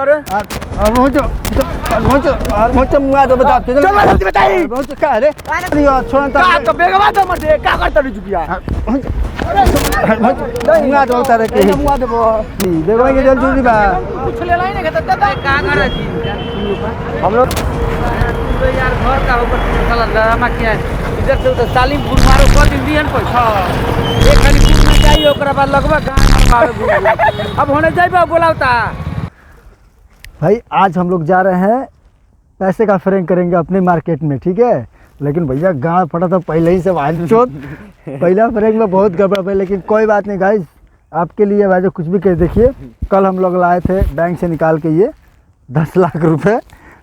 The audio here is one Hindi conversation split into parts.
करे और मुआ तो बता चल जल्दी बताई बहुत का रे छोड़ का तो बेगवा तो मत दे का करता रे चुकिया मुआ तो तारे के मुआ देबो बेगवा के जल्दी बा कुछ ले लाई नहीं कहता का कर जी हम लोग तो यार घर का ऊपर चला ड्रामा किया इधर से तो सालिमपुर मारो को दिन दिहन पैसा एक खाली कुछ में चाहिए ओकरा बाद लगवा गांव मारो अब होने जाइबा बोलावता। भाई आज हम लोग जा रहे हैं पैसे का फ्रेंक करेंगे अपने मार्केट में, ठीक है। लेकिन भैया गांव पड़ा तो पहले ही से वाहन चोट पहला फ्रेंक में बहुत गड़बड़ है, लेकिन कोई बात नहीं गाइस, आपके लिए भाई जो कुछ भी कह देखिए। कल हम लोग लाए थे बैंक से निकाल के ये 10 लाख रुपए,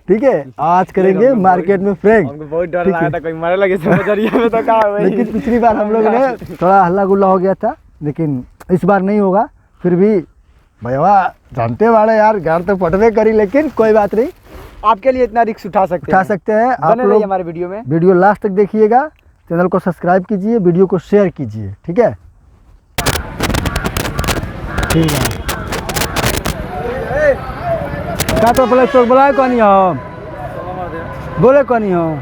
ठीक है। आज करेंगे मार्केट में फ्रेंक। हमको बहुत डर लगा था कोई मारे लगे समझरिया में तो का है। लेकिन पिछली बार हम लोग ने थोड़ा हल्ला गुल्ला हो गया था, लेकिन इस बार नहीं होगा। फिर भी भैया जानते वाले यार घर तो पटवे करी, लेकिन कोई बात नहीं, आपके लिए इतना रिस्क उठा सकते हैं आप लोग हमारे वीडियो में। वीडियो लास्ट तक देखिएगा, चैनल को सब्सक्राइब कीजिए, वीडियो को शेयर कीजिए, ठीक है। ठीक है का तो बोले तो बोला कौन हम बोले कौन हो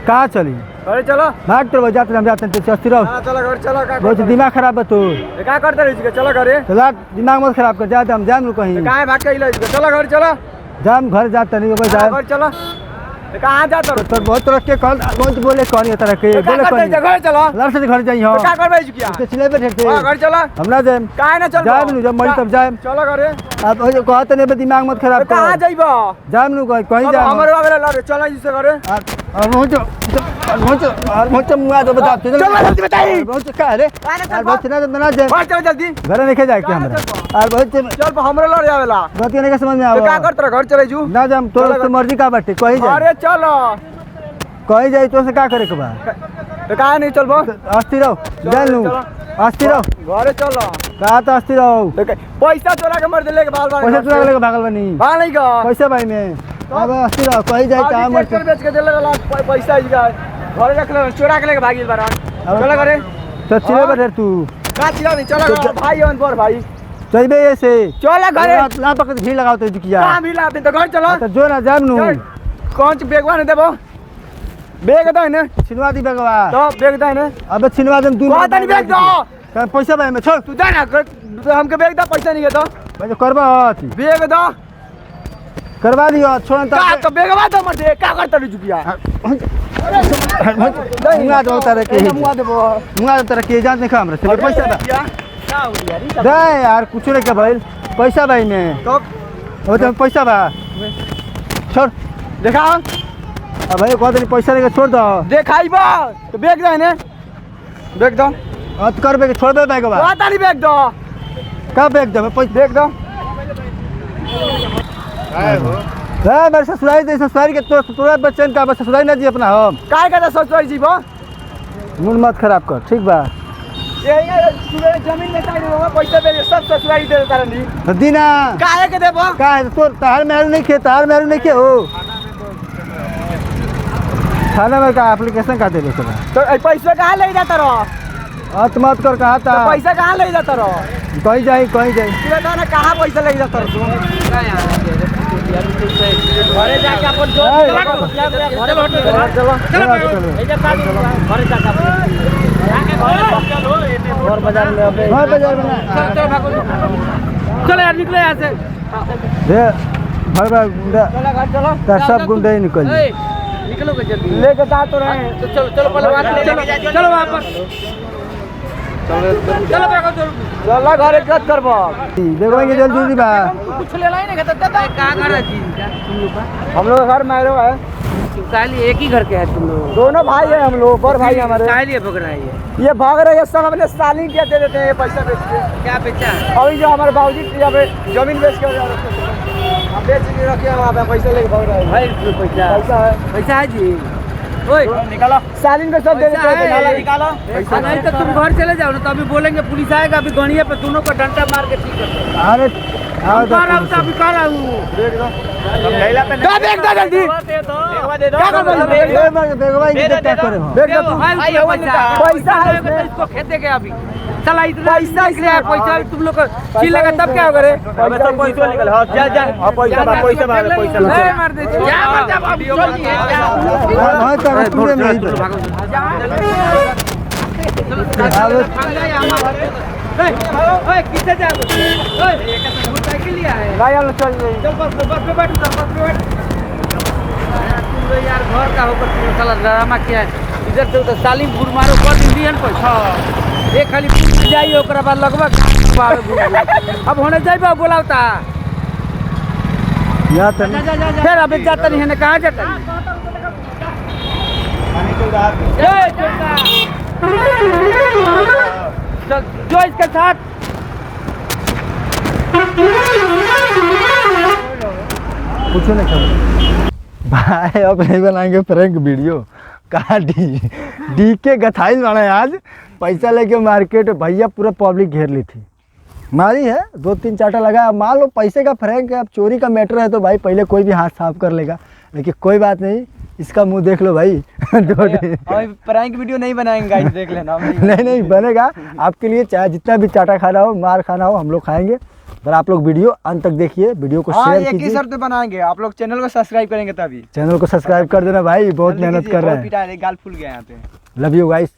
कहाँ चली अरे चलो भाग तो जाते हम जाते हैं अस्थिर रहो। चलो घर चलो का बहुत दिमाग खराब है तू क्या करते रही चलो घरे चला दिमाग मत खराब कर जाते हम जान कहीं कहाँ भाग के चलो घर चलो जाम घर जाते नहीं घर चलो कहाँ जाता तो बहुत तरह के कौन बहुत बोले कौन है तरह के बोले कौन घर चलो लड़ से घर जाइए हो क्या करबे चुकिया तो चले बैठे थे घर चलो हम ना जाए काहे ना चल जाए नु जब मरी तब जाए चलो घरे अब कहते नहीं दिमाग मत खराब कर कहाँ जाइबो जाए नु कहीं जाए हमरे वाला लड़े चलो जिसे घरे और मुआ तो बता चल जल्दी बताई बहुत का रे और बहुत ना बना जाए चल जल्दी घर लेके जाए के हमरा और बहुत चल हमरे लड़ जावेला बात नहीं समझ में आवे क्या करत घर चले जू ना जाम तो मर्जी का बाटे कहीं जाए अरे चलो कहीं जाए तो से का करे के बा तो कहाँ नहीं चलबो अस्थिर रहो जान लू अस्थिर रहो घरे चलो कहा तो अस्थिर रहो पैसा चोरा के मर देले के बाल बाल पैसा चुरा लेके भागल बनी भाग नहीं का पैसा भाई में अब अस्थिर रहो कहीं जाए कहाँ मर ट्रैक्टर बेच के देले वाला पैसा ही का घरे रख ले चोरा के लेके भागिल बार चलो घरे तो चिले बैठे तू का चिल्ला नहीं चलो भाई अन पर भाई चलबे ऐसे चलो घरे ना पकड़ भीड़ लगाओ तो दुकिया कहाँ भी लाते तो घर चलो तो जो ना जाम नु कौन सी बेगवा नहीं देबो बेग दो ने छिनवा दी बेगवा तो बेग दो ने अबे छिनवा दम तू कौन नहीं बेग दो पैसा भाई में छोड़ तू जा ना हमके बेग दो पैसा नहीं दो भाई करबा बेग दो करवा दियो छोड़ तो बेगवा दो मत दे का करता रे चुकिया मुआ तो तारे के मुआ देबो मुआ तो तारे के जान नहीं खा हमरा से पैसा दा दे यार कुछ रे के भाई पैसा भाई में तो वो तो पैसा बा छोड़ देखा अब भाई कहते नहीं पैसा लेके छोड़ दो देखाइबो तो बेग दो ने बेग दो अत करबे के छोड़ दे बैगवा पता नहीं बेग दो का बैग दे पैसा बेग दो है मेरे ससुराल दे ससुराल के तो तोरा बच्चन का बस ससुराल ना जी अपना हम काय का सोच रही जीबो मूड मत खराब कर, ठीक बा। ये जमीन में चाहिए पैसा दे सब ससुराल दे तारा नहीं दीना काहे के देबो काहे तो तार मेरू नहीं के तार मेरू नहीं के हो थाना में का एप्लीकेशन का देबे के बा तो पैसा कहाँ ले जाता रहो अत मत कर कहा था तो पैसा कहाँ ले जाता रहो कहीं जाई तू बता ना कहाँ पैसा ले जाता रहो घरे जाके अपन जो चलो घरे जाके और बाजार में अबे चलो यार निकलो यहाँ से दे भाई भाई गुंडा चलो सब गुंडे ही निकल निकलो जल्दी लेके जा तो रहे तो चलो चलो पहले चलो वापस चलो चलो घरे कट करबो देखो जल्दी बा कुछ ले लाई नहीं कहता कहां घर है हम लोग घर में रहो है काली एक ही घर के है तुम लोग दोनों भाई है हम लोग और भाई हमारे काली पकड़ रहा है ये भाग रहे हैं सब अपने सालिन के दे देते हैं पैसा बेच के क्या बेचा अभी जो हमारे बाबूजी यहाँ पे जमीन बेच के हम बेच के रखे वहाँ पे पैसा लेके भाग रहे हैं भाई पैसा है जी ओए निकालो सालिन को सब दे देते हैं निकालो नहीं तो तुम घर चले जाओ ना तो अभी बोलेंगे पुलिस आएगा अभी गणिया पे दोनों को डंडा मार के ठीक कर अरे आओ तो अभी कर रहा हूँ देख दो देख दो जल्दी दे दो क्या कर बेगवा ये क्या करे हो पैसा है इसको खेते के अभी चला इतना पैसा पैसा तुम लोग छीन लेगा तब क्या होगा रे? पैसा निकल हाँ जा जा पैसा मार दे जा मार जा हाँ तारा पूरे में किसे जा मोटरसाइकिल लिया है चल बस पे बैठ यार घर का होकर तुम साला ड्रामा किया है इधर से उधर सालिमपुर मारो कर इंडियन पैसा एक खाली जाइए ओकरा बाद लगभग अब होने जाइबा बोलावता या तो फिर अब जाता नहीं है ना कहाँ जाता जो इसके साथ कुछ नहीं खबर भाई अब नहीं बनाएंगे प्रैंक वीडियो कहाँ डी के गथाइल वाला है आज पैसा लेके मार्केट भैया पूरा पब्लिक घेर ली थी मारी है 2-3 चाटा लगा मान लो पैसे का फ्रैंक है अब चोरी का मैटर है तो भाई पहले कोई भी हाथ साफ कर लेगा लेकिन कोई बात नहीं इसका मुंह देख लो भाई प्रैंक वीडियो नहीं बनाएंगे गाइस देख लेना नहीं बनेगा आपके लिए चाहे जितना भी चाटा खाना हो मार खाना हो हम लोग खाएंगे पर आप लोग वीडियो अंत तक देखिए वीडियो को शेयर कीजिए शर्त पे बनाएंगे आप लोग चैनल को सब्सक्राइब करेंगे तभी चैनल को सब्सक्राइब कर देना भाई बहुत मेहनत कर रहे हैं गाल फूल गया यहाँ पे लव यू गाइस